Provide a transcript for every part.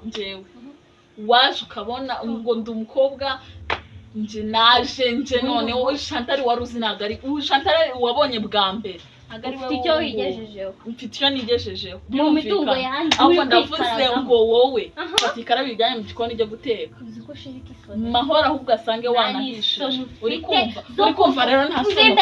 njyewe waje ukabona ngo ndi umukobwa nje naje noneho Chantal waruzi ntago ari Chantal wabonye bwa mbere ntago ari icyo wigejejeho mfite icyo nigejejeho mu mitungo yanjye ahubwo ndavuze ngo wowe fata ikarabi bijyanye mu gikoni ujye guteka uziko shirika ifoto mahoro ahubwo asange wanahishije uri kumva rero nta somo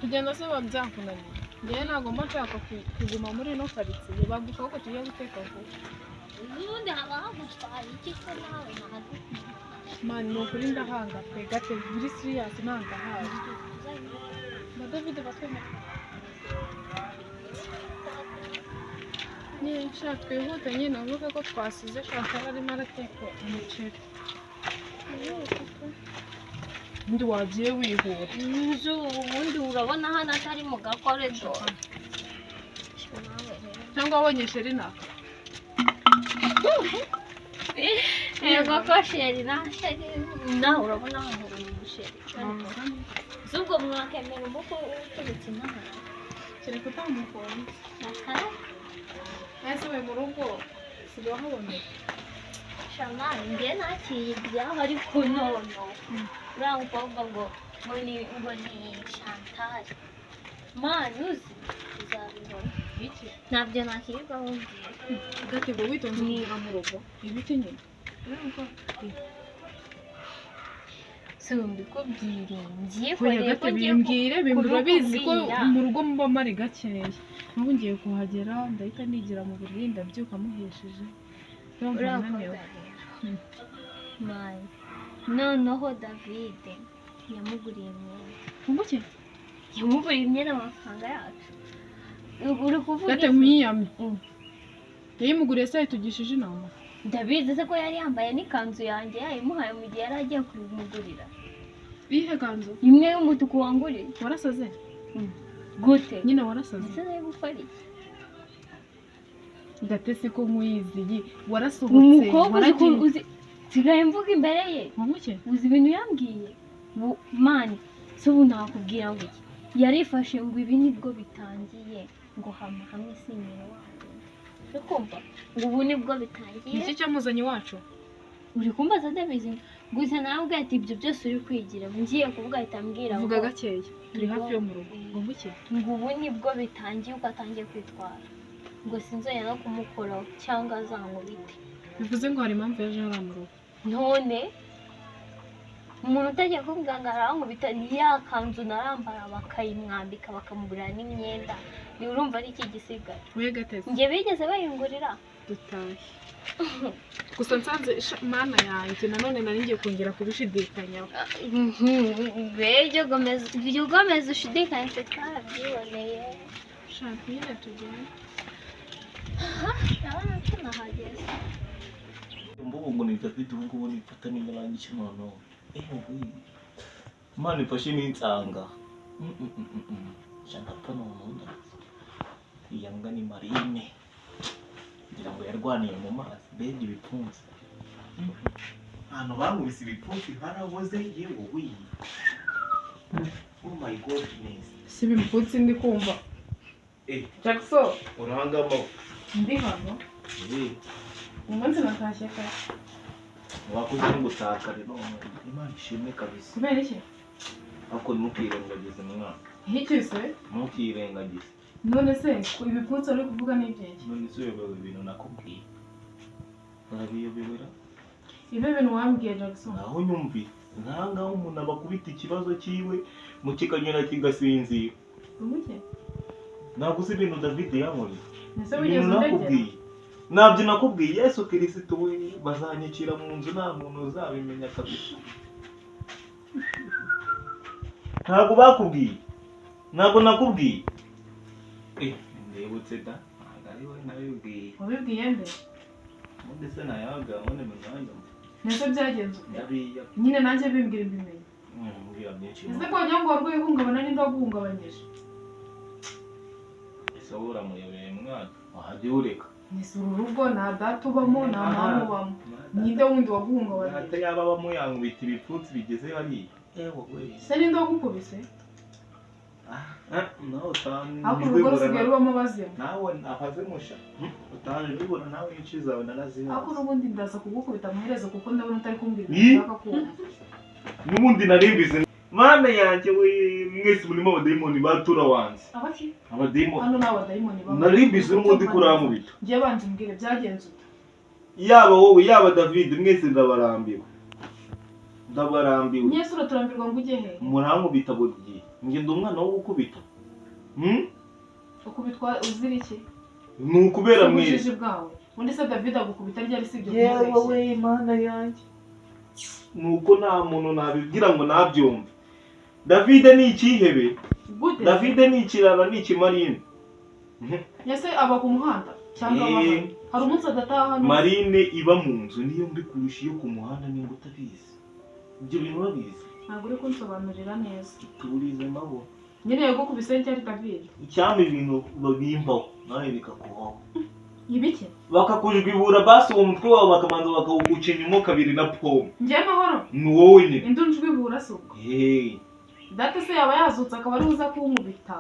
kugenda se babyakunaniye njyewe ntabwo mba nshaka kuguma muri ino karitsiye bagushaho ko tugiye guteka vuba ubundi haba hagutwaye iki se nawe nahagutwaye mani ni ukuri ndahanga pe gate biri siriyasi ntangahazi na David batwemera nyinshi twihuta nyine uvuga ko twasize Chantal arimo arateka umuceri ndi wagiye wihuta inzu ubundi urabona hano atari mu gakoredo cyangwa wabonye Sherina yego ko Sherina nawe urabona hano uri mu Sheri zubwo mwakemera umuko uturutse inaha kereka utamukunze nakara ese we mu rugo sigaho haboneka shamani njye nakiyibyaho ariko nono uriya mukobwa ngo ni Chantal mani uzi uzabibona iki ntabyo nakirirwaho mbwira gate ngo witonze kuvuga mu rugo ibiti nyine so mbikubwire ngiye ko bimbwire urabizi ko mu rugo muba mari gakeya n'ubu ngiye kuhagera ndahita nigira mu buriri ndabyuka muhesheje mani noneho David yamuguriye imyenda umuke yamuguriye imyenda amafaranga yacu uri kuvuga gate mwiyamye yayimuguriye se yatugishije inama David se ko yari yambaye n'ikanzu yanjye yayimuhaye mu gihe yari agiye kumugurira ihe kanzu imwe y'umutuku wanguriye warasaze gute nyine warasaze ese nayo gukora iki gatese ko nkwiyiziye warasohotse uzi sigaye mvuga imbere ye umuke uzi ibintu yambwiye mani se ubu nakubwira ngo iki yarifashe ngo ibi nibwo bitangiye ngo hamwe sinyere wacu uri kumva ngo ubu nibwo bitangiye iki cyamuzanye iwacu uri kumbaza ndabizi gusa nawe ati ibyo byose uri kwigira ngiye kuvuga ahita ambwira vuga gakeya turi hafi yo mu rugo ngo muke ngo ubu nibwo bitangiye uko atangiye kwitwara ngo sinzongera no kumukoraho cyangwa azankubite bivuze ngo hari impamvu yaje hano mu rugo none umuntu utagiye kuvuga ngo arankubita yakanzu narambara bakayimwambika bakamugurira n'imyenda ni urumva ari iki gisigaye we gatese njye bigeze bayingurira dutahe gusa nsanze mana yanjye nanone nari ngiye kongera kubishidikanyaho byo gomeza ushidikanya se twarabyiboneye shaka nyine tugende urabona ko nahageze mbugo ngo ni David ubu ngubu nifata n'imirangi cy'umuntu Imana ifashe n'insanga Chantal n'umuntu iyanga ni Marine kugira ngo yarwaniye mu mazi bende ibipfunsi hano bamubise ibipfunsi haraboze yewe wi oh my goodness si bipfunsi ndi kumva Jackson urahangamo ndi hano umunsi natashye kare wakoze ngo utakare none Imana ishimwe kabisa kubera iki ariko ntukirengagize mwana hikise ntukirengagize none se ibipfunsi ari kuvuga n'ibyeki none se uyobewe ibintu nakubwiye urabiyobera ibyo bintu wambwiye Jackson aho nyumvi ntangaho umuntu abakubita ikibazo cyiwe mu kikanyura kigasinzira umuke ntabwo uzi ibintu David yankoreye ese wigeze nakubwiye nabyo nakubwiye Yesu Kristo we bazanyicira mu nzu nta muntu uzabimenya kabisa ntabwo bakubwiye ntabwo nakubwiye ndebutse da ari we nabibwiye wabibwiye nde ubundi se nayaga none mu mwanya nese byagenze ndabiya nyine nanjye bimbwira ibimenye mbwira byinshi ese ko wagira ngo warwaye ihungabana n'indi waguhungabanyije ese wowe uramuyobeye mwana wahajya ureka nese uru rugo nta data ubamo nta mama ubamo ninde wundi waguhungabanyije data yaba abamo yankubita ibipfunsi bigeze hariya ewe we se ninde wagukubise nawe utanu ariko urugo rusigaye rubamo abazimu. nawe abazimusha utanu bibura nawe inshi zawe narazina ariko n'ubundi ndaza kugukubita amaherezo kuko ndabona utari kumbwira Ih. ushaka kumva. n'ubundi narimbize mana yanjye we mwese murimo abadayimoni batura wanze Abaki? abadayimoni Hano ni abadayimoni baba. narimbize n'ubundi kuramubita Ngiye banze umbwire byagenze ute. yaba wowe yaba David mwese ndabarambiwe Nyese uraturambirwa ngo ujye he? murankubita buri gihe njye ndi umwana wo gukubita Ukubitwa uzira iki? ni ukubera mwese Ubujiji bwawe. Undi se David agukubita ryari sibyo yewe kumubeshya. we mana yanjye nuko nta muntu nabibwira ngo nabyumve. David ni ikihebe, Gute? David ni ikirara, ni ikimarine. Nyese aba ku muhanda cyangwa aba hari umunsi adataha hano. Marine iba mu nzu niyo mbi kurusha iyo ku muhanda nimba utabizi. Ibyo bintu babizi Ntabwo uri kunsobanurira neza. tuburize nabo Nyine yego ku bisenge ari David. icyama ibintu babimbaho nawe bikakubaho Ibiki? bakakujwibura basi uwo mutwe wawe bakamanza bakawuguca inyuma kabiri na pome. Ngiye mahoro. Ni wowe nyine. Indunjwi bura suko. Data se yaba yazutse akaba ari uza kumubita.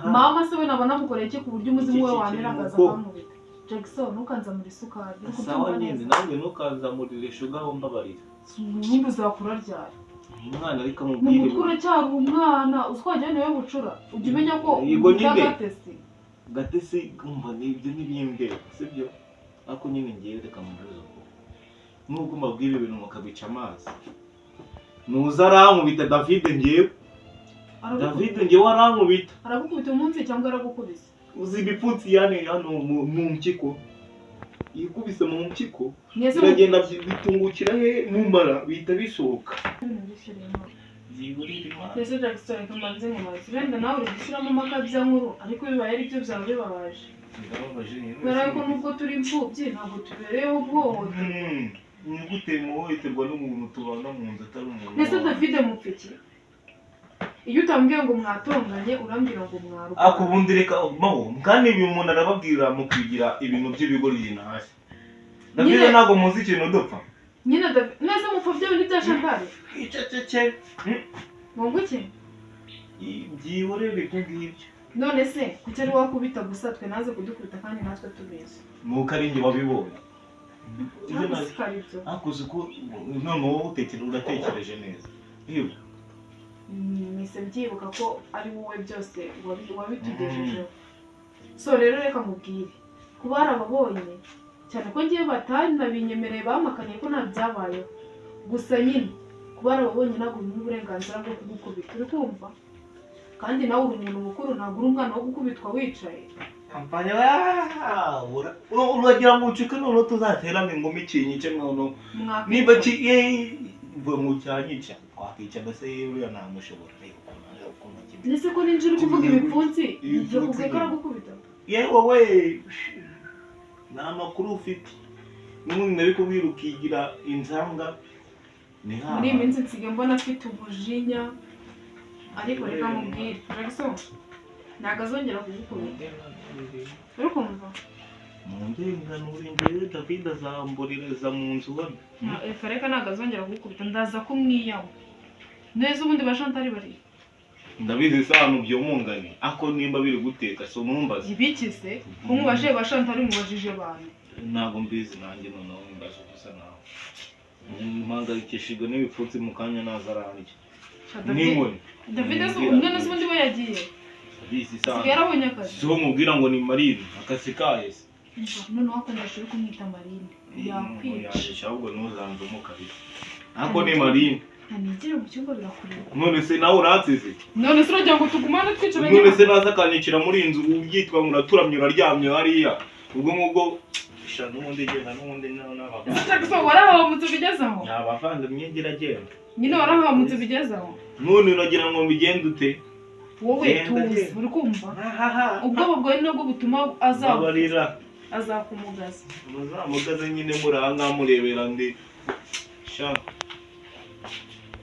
Mama se we nabona mukoreye iki ku buryo umuzimu we waniragaza akamubita. Jackson nukanza muri sukari. Sawa nyine nanjye nukanza muri sugar aho mbabarira. Nimba uzakura ryari? Umwana ariko Mu amubwire. mutwe uracyari umwana. Uzwajya niwe bucura. Ujya umenya ko Yego nyine. Gatesi. Gatesi kumva nibyo nibimbe sibyo ako nyine ngiye reka mubizo nubwo mbabwira ibintu mukabica amazi nuza arankubita David ngiye arankubita Aragukubita umunsi cyangwa aragukubise? uzi ibipfutsi yane hano mu mpyiko yikubise mu mpyiko Mwese biragenda bitungukira he mumara bihita bisohoka Ese Jackson tumanze mu mazi. Wenda nawe uri gushyiramo amakabya nkuru ariko bibaye ari byo byawe bibabaje. Kubera ko nubwo turi imfubyi ntabwo tubereyeho guhohotera. ni gute muhohoterwa n'umuntu tubana mu nzu atari umuntu. Ese David mupfiki? Iyo utambwiye ngo mwatonganye urambwira ngo mwaruka. Ako bundi reka mawo kandi ibi umuntu arababwira mu kwigira ibintu by'ibigori hasi. David ntago muzi ikintu dupfa. Nyine David neza mupfobye ibintu bya Chantal. Icecece. Ngo iki? Byihorere kubwibyo. None se kuki ari wakubita gusa twe naze kudukubita kandi natwe tubizi. Nuko ari njye wabibonye. Ntabwo akuze ko none wowe uratekereje neza. Yewe. Mise byibuka ko ari wowe byose wabitugejejeho. So rero reka mubwire kuba harababonye cyane ko ngiye batanabinyemereye bamakaniye ko nta byabayeho gusa nyine kuba harababonye ntabwo uri uburenganzira bwo kugukubita uri kumva kandi nawe uri umuntu mukuru ntabwo uri umwana wo gukubitwa wicaye. Uragira ngo ucike none tuzaterane ingumi ikinyice none niba mu cyanyica twakica mbese uriya ntamushobora ndetse ko ninjira uri kuvuga ibipfunsi ibyo kuvuga ko aragukubita yewe we nta makuru ufite n'ubundi nabikubwira ukigira inzanga ni hano muri iyi minsi nsigaye mbona afite umujinya ariko reka mubwire Jackson ntabwo azongera kugukubita uri kumva mu ndenganure ngewe David azambuririza mu nzu hano reka ntabwo azongera kugukubita ndaza kumwiyama neza ubundi ba Chantal bari ndabizi isano byomunganye ako nimba biri guteka so mumbaze ibikize kumubashe ba Chantal mubajije abantu ntago mbizi nanjye noneho mbaze gusa nawe mpangayikishijwe n'ibipfutsi mu kanya nazararya n'inkoni David se umwana se ubundi we yagiye bisi sana yarabonye akazi so mubwira ngo ni Marine akazi kahese noneho akundasha uri kumwita Marine yakwica ahubwo ntuzanzemo kabisa ako ni Marine ntanigire mu cyumba birakureba none se nawe uransize none se uragira ngo tugumane twicaranye none se naza akanyicira muri inzu ubyitwa ngo uraturamye uraryamye hariya ubwo ngubwo sha n'ubundi genda n'ubundi n'abava Jackson warahamutse bigezaho abavandimwe ngira genda nyine warahamutse bigezaho none uragira ngo bigende ute wowe tuzi uri kumva ubwoba bwawe nabwo butuma azakumugaza muzamugaze nyine muranga murebera ndi sha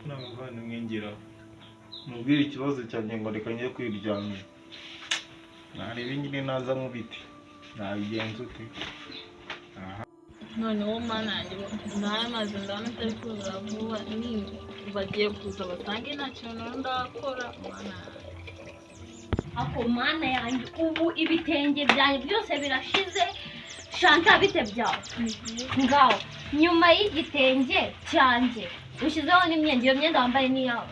n'abavandimwe ngira mubwire ikibazo cyanjye ngo reka njye kwiryamira narebe nyine naza mu biti nabigenza ute noneho mana yanjye ndahaye amazi ndabona atari kuzura vuba bagiye kuza basange nta kintu ndakora mana ako mana yanjye ubu ibitenge byanjye byose birashize. Shanta bite byawe ngaho nyuma y'igitenge cyanjye ushyizeho n'imyenda, iyo myenda wambaye ni yawe?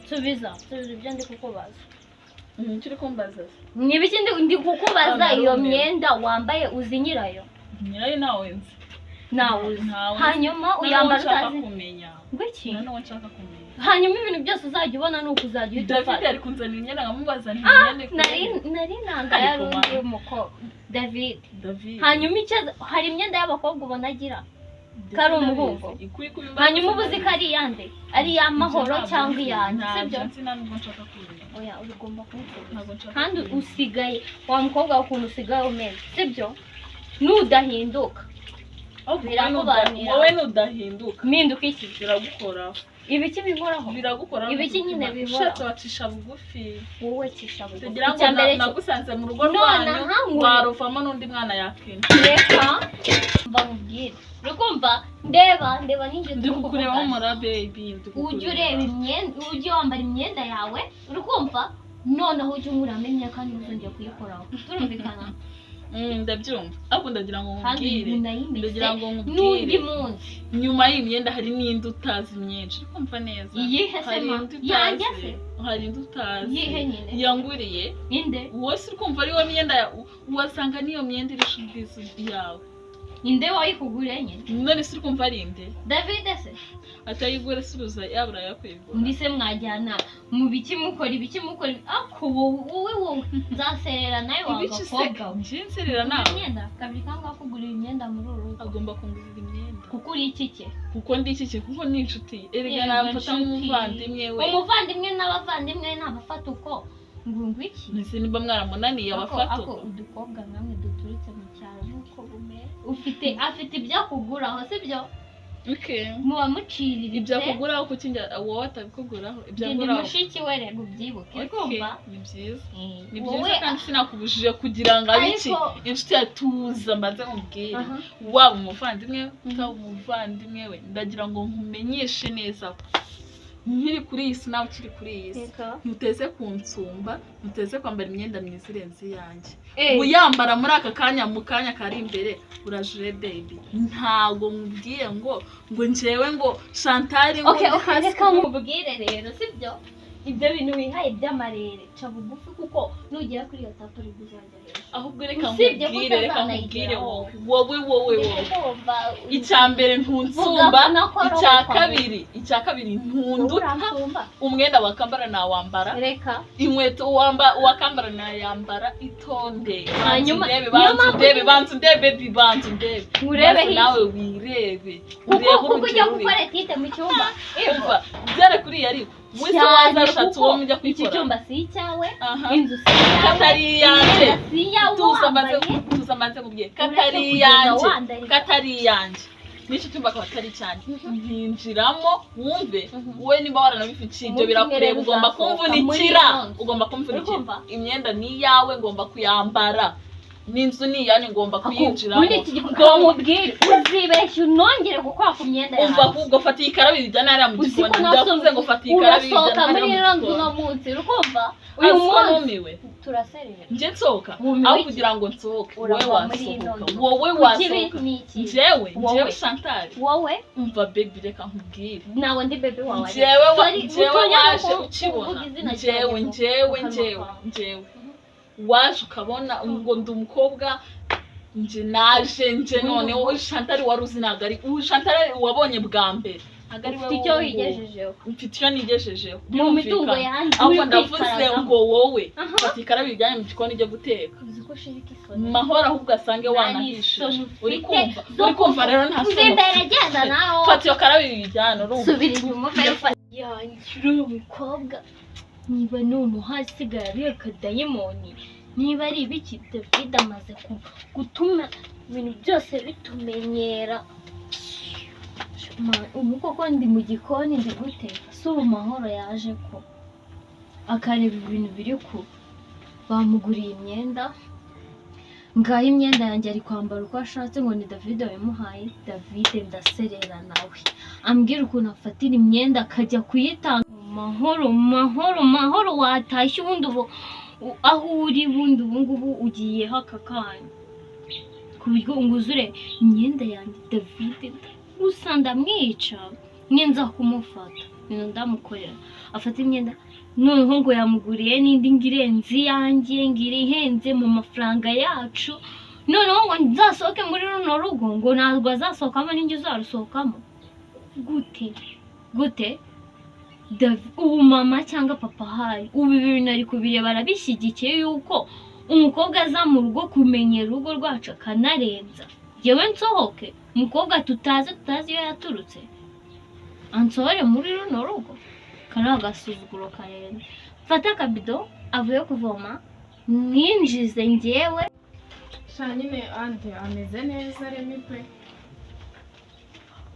Subiza ibyo ndi kukubaza. Nturi kumbaza N'ibiki ndi kukubaza, iyo myenda wambaye uzi nyirayo? nyirayo nawe nzi Nawe uzi. Hanyuma uyambara utazi kumenya ngwiki? nawe nshaka kumenya. Hanyuma ibintu byose uzajya ubona nuko uzajya uhita David ufata. ari kunzanira imyenda nkamubaza nti Nari nanga yari undi umukobwa David. Hanyuma hari imyenda y'abakobwa ubona agira kari umuhungu. Hanyuma ubuzi ko ari iyande, ari iy'amahoro cyangwa iyanjye, sibyo? Oya ugomba kumukunda. Kandi usigaye wa mukobwa ukuntu usigaye umeze, sibyo? Nudahinduka birakubanira. Wowe nudahinduka mpinduka iki? biragukoraho. Ibiki bihoraho? Biragukoraho. Ibiki nyine bihoraho? Ushatse wacisha bugufi. Wowe cisha bugufi. Kugira ngo nagusanze mu rugo rwanyu waruvamo n'undi mwana yakinda. Reka mba mubwire. Rukumva ndeba n'injye ndi kukureba mura baby. Ujye ureba imyenda, ujye wambara imyenda yawe, urukumva noneho ujye umuramenye kandi uzongera kuyikoraho. Turumvikana? Ndabyumva. Ahubwo ndagira ngo nkubwire. Ndagira ngo n'undi munsi. Nyuma y'imyenda hari n'indi utazi myinshi. Kumva neza. Iyihe se ma? Yanjye se? Hari indi utazi. Iyihe nyine? Yanguriye. Inde? Wose uri kumva ariyo myenda wasanga niyo myenda irusha ubwiza yawe. Inde wayikuguriye nyine? None se uri kumva ari inde? David se? Atayigure suruza yabura yakwigura. Ndise mwajyana mu biki mukora ako wowe nzaserera nawe wagakobwa. Nserera nawe. Imyenda kabiri kanga kugurira imyenda muri uru rugo. Agomba kungurira imyenda. Kuko uri iki? Kuko ndi iki? Kuko ni inshuti. Erega namfata nk'umuvandimwe we. Umuvandimwe n'abavandimwe ntabafata uko ngo iki? Nise niba mwaramunaniye abafata. Ako udukobwa namwe duturutse mu cyaro nuko bume. Afite ibyo kuguraho sibyo? Okay. Muba mucirira ibyo kuguraho kuki wowe atabikuguraho ibyo nguraho. Ndi mushiki we rego ubyibuke kumva. Ni byiza. Ni byiza kandi sinakubujije kugira ngo abiki inshuti yatuza mbaze nkubwire. Waba umuvandimwe cyangwa umuvandimwe we ndagira ngo nkumenyeshe neza. Nkiri kuri iyi si nawe ukiri kuri iyi si. Muteze kunsumba, muteze kwambara imyenda myiza irenze yanjye. Uyambara muri aka kanya mu kanya kari imbere urajure baby. Ntago nkubwiye ngo njyewe ngo Chantal ngo reka nkubwire rero sibyo? Ibyo bintu wihaye by'amarere ca bugufi kuko nugera kuri iyo tapo uri kuzajya hejuru. Ahubwo reka nkubwire wowe. Icyambere ntunsumba, icya kabiri ntunduta. Umwenda wakambara nawambara. Reka inkweto wakambara nayambara itonde. Hanyuma bantu ndebe. Urebe nawe wirebe. Kuko ujya gukora tite mu cyumba. Byare kuri yari wese wazashatse uwo mujya kwikora. Iki cyumba si icyawe, inzu si iyawe, katari yanjye. Tuzamanze mubwiye katari yanjye. N'icyo cyumba akaba atari cyane. Nkinjiramo wumve wowe niba waranabifitiye ibyo birakureba. Ugomba kumvunikira. Imyenda ni iyawe ngomba kuyambara. N'inzu ni iyane ngomba kuyinjiramo. Muri iki gikorwa uzibeshya unongere gukora ku myenda yawe. Umva ahubwo fata ikarabiri ijyana hariya mu gikoni. Ndavuze ngo fata ikarabiri ijyana hariya mu gikoni. Munsi urukumva uyu munsi turaserera. Nje nsohoka aho kugira ngo nsohoke wowe wasohoka. Njyewe Chantal. Wowe umva baby reka nkubwire. Nawe ndi baby wawe. Njyewe waje ukibona. Njyewe waje ukabona ngo ndi umukobwa nje none wowe Chantal wari uzi nagari Chantal wabonye bwa mbere ufite icyo wigejejeho. Mfite icyo nigejejeho mu mitungo yanjye. Ahubwo ndavuze ngo wowe fata ikarabiri ijyanye mu gikoni ujye guteka. Mahoro ahubwo asange wanahishe. Uri kumva rero nta somo. Fata iyo karabiri ijyana urumva. Subira inyuma ufata yanjye umukobwa. Niba none hasigaye ari akadayimoni, niba ari ibiki David amaze gutuma ibintu byose bitumenyera. Ubu koko ndi mu gikoni ndi guteka. Si ubu Mahoro yaje ko akareba ibintu biri ku bamuguriye imyenda. Ngaho imyenda yanjye ari kwambara uko ashatse ngo ni David wabimuhaye. David ndaserera nawe ambwira ukuntu afatira imyenda akajya kuyitanga mu mahoro watashye ubundi aho uri bundi ubu ngubu ugiyeho aka kanya ku buryo nguzure imyenda yanjye David gusa ndamwica nyenza kumufata ibintu ndamukorera afata imyenda noneho ngo yamuguriye n'indi ngirenze yanjye ngira ihenze mu mafaranga yacu noneho ngo nzasohoke muri runo rugo ngo ntabwo azasohokamo n'injye uzarusohokamo gute ubu mama cyangwa papa hari ubu ibintu ari kubireba arabishyigikiye yuko umukobwa aza mu rugo kumenyera urugo rwacu akanarenza yewe nsohoke umukobwa tutazi iyo yaturutse ansohore muri runo rugo kari agasuzuguro karenze fata akabido avuye kuvoma mwinjize njyewe nyine andi ameze neza Remi pe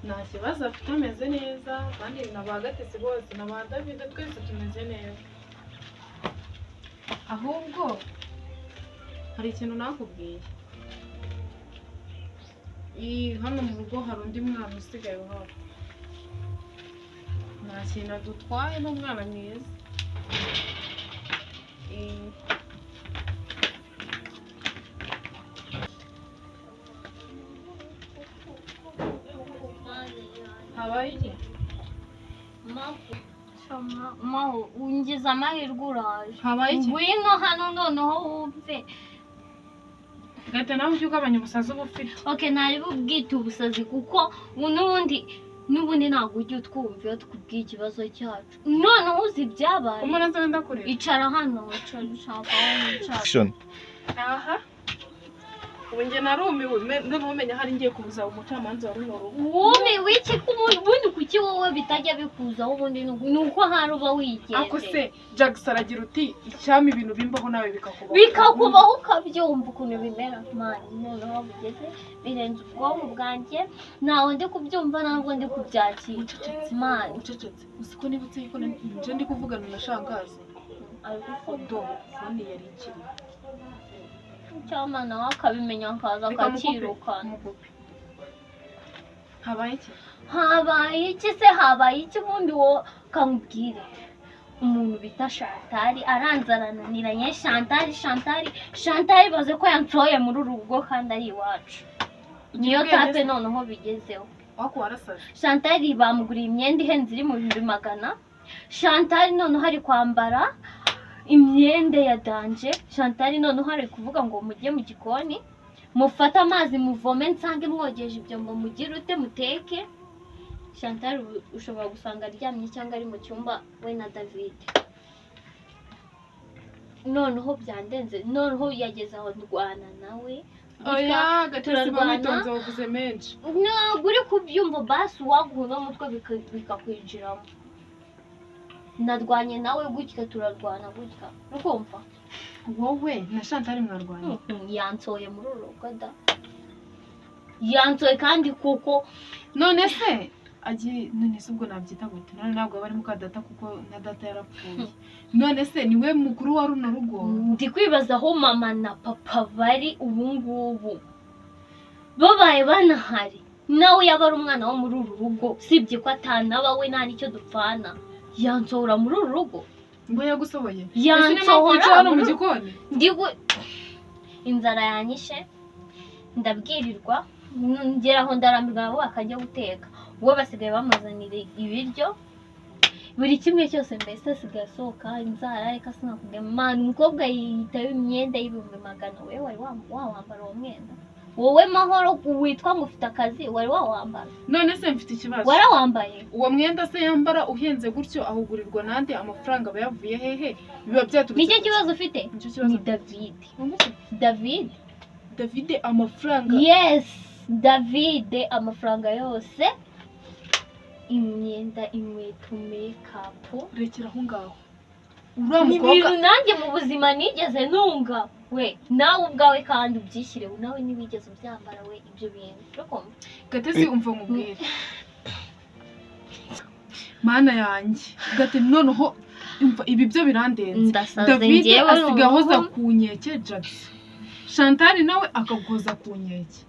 nta kibazo afite ameze neza kandi na ba Gatesi bose na ba David twese tumeze neza ahubwo hari ikintu nakubwiye hano mu rugo hari undi mwana usigaye uhaba nta kintu adutwaye n'umwana mwiza habaye iki ungize amahirwe uraje habaye iki ngwino hano noneho wumve gata nawe ujye ugabanya ubusazi uba ufite okay ntari bubwite ubusazi kuko n'ubundi ntabwo ujya utwumva iyo tukubwiye ikibazo cyacu noneho uzi ibyabaye umuntu wenda kureba icara hano ushaka aho wicara aha ubu njye narumiwe noneho umenya hari ngiye kubuza umucamanza wa runo rugo wumiwe iki ubundi kuki wowe bitajya bikuzaho ubundi ni uko hari uba wigenze ako se Jackson aragira uti icyama ibintu bimbaho nawe bikakubaho ukabyumva ukuntu bimera mani noneho bigeze birenze ubwonko bwanjye ntawe ndi kubyumva ntabwo ndi kubyakira mani ucecetse uzi ko nibutse yuko nje ndi kuvugana na shangazi ariko fone yari ikiri cyama nawe akabimenya akaza akakirukana habaye iki se habaye iki ubundi wowe kamubwire umuntu bita Chantal aranzarananiranye Chantal baze ko yansohoye muri uru rugo kandi ari iwacu niyo tape noneho bigezeho wako warasaje Chantal bamuguriye imyenda ihenze iri mu 100 Chantal noneho hari kwambara imyenda ya danje Chantal noneho hari kuvuga ngo mujye mu gikoni mufate amazi muvome nsange mwogeje ibyo ngo mugire ute muteke Chantal ushobora gusanga aryamye cyangwa ari mu cyumba we na David noneho byandenze noneho yageze aho ndwana nawe oya Gatesi bamwitonze bavuze menshi ntabwo uri kubyumva basi waguha umutwe bikakwinjiramo narwanye nawe gutya turarwana gutya ukumva wowe na Chantal mwarwanye yansoye muri uru rugo da yansoye kandi kuko none se ubwo nabyita gute none ntabwo bari muka data kuko na data yarapfuye none se niwe mukuru wa runo rugo ndi kwibaza aho mama na papa bari ubu ngubu babaye banahari nawe yaba ari umwana wo muri uru rugo sibye ko atanaba we nta nicyo dupfana yansohora muri uru rugo ngo yagusohoye yansohora mu gikoni inzara yanyishe ndabwirirwa ngeraho ndarambirwa nabo bakajya guteka uwo basigaye bamazanira ibiryo buri kimwe cyose mbese asigaye asohoka inzara reka sinakubwira mani umukobwa yitaye imyenda y'ibihumbi 100 we wari wawambara uwo mwenda wowe mahoro witwa ngo ufite akazi wari wawambara none se mfite ikibazo warawambaye uwo mwenda se yambara uhenze gutyo ahugurirwa nande amafaranga bayavuye hehe biba byaturutse nicyo kibazo ufite ni David amafaranga yes David amafaranga yose imyenda inkweto makeup rekera aho ngaho ibintu nanjye mu buzima nigeze ntunga we nawe ubwawe kandi ubyishyire nawe nibigeze ubyambara we ibyo bintu Gatesi umva nkubwire mana yanjye gate noneho umva ibi byo birandenze David asigaye ahoza ku nkeke Jackson Chantal nawe akagoza ku nkeke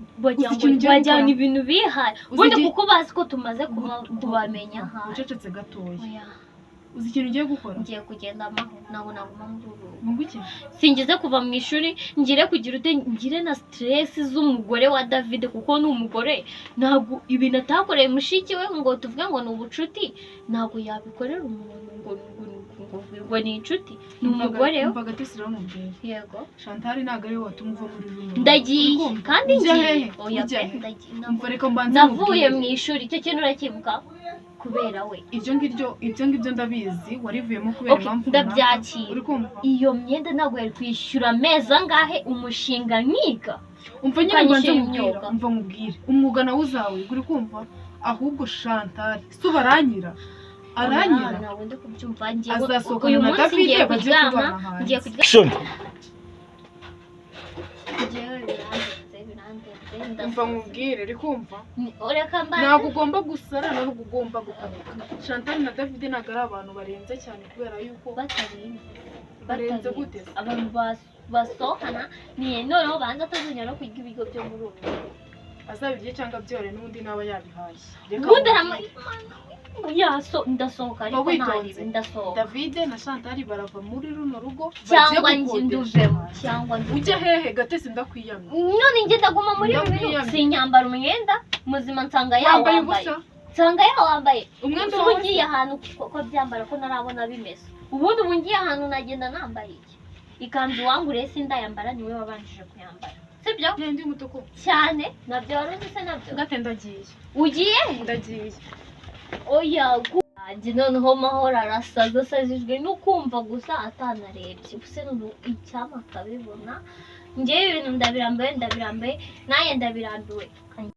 bajyana ibintu bihari ubundi kuko bazi ko tumaze kubamenya ucecetse gatoya uzi ikintu ugiye gukora ngiye kugenda amahoro ntabwo naguma muri uru rugo ngo iki singize kuva mu ishuri ngire kugira ute ngire na stress z'umugore wa David kuko ni umugore ntabwo ibintu atakoreye mushiki we ngo tuvuge ngo ni ubucuti ntabwo yabikorera umuntu ngo ni inshuti ni umugore we umvaga tesira n'umubyeyi yego Chantal ntabwo ari we watuma uva muri runo ndagiye kandi ngiye oya ujya pe he? ndagiye umva reka mbanze navuye nkubwire. mu ishuri icyo kintu urakibuka kubera we ibyo ngibyo ndabizi warivuyemo kubera Okay, impamvu ndabyakira. uri kumva iyo myenda ntabwo yari kwishyura amezi angahe umushinga nkiga umva nyine mbanze ukanyishyura nkubwira imyuga. umva nkubwire umwuga nawe uzawiga uri kumva ahubwo Chantal si ubu aranyira ntabwo ndi kubyumva ngiye azasohokana uyu na munsi David ngiye bagiye kuryama kubana hanze. ngiye kuryama action ngewe birandenze umva nkubwire uri kumva ureka mbanze ntabwo ugomba gusara ntabwo ugomba gukanika Chantal na David ntabwo ari abantu barenze cyane kubera yuko barenze gute se? abantu basohokana ni noneho banza atazongera no kurya ibiryo byo muri ubu azabirye cyangwa byore n'undi naba yabihaye ubundi ndasohoka ariko Ba witonze. ndasohoka David na Chantal barava muri runo rugo cyangwa bagiye njye gukodesha. nduvemo cyangwa ujya hehe gatesi ndakwiyamye none njye ndaguma muri ibi bintu Ndakwiyamye. sinyambara umwenda muzima nsanga wambaye yawambaye ubusa nsanga yawambaye umwenda ubu wawe ngiye ahantu ko byambara ko narabona bimeze ubundi ubu ngiye ahantu nagenda nambaye iki ikanzu wanguriye sindayambara niwe wabanjije kuyambara sibyo ndi umutuku cyane nabyo wari uzi se nabyo gate ndagiye ugiye ndagiye oya njye noneho mahoro arasaza asazijwe no kumva gusa atanarebye ubuse icyama akabibona ngewe ibintu ndabirambaye nanjye ndabirambiwe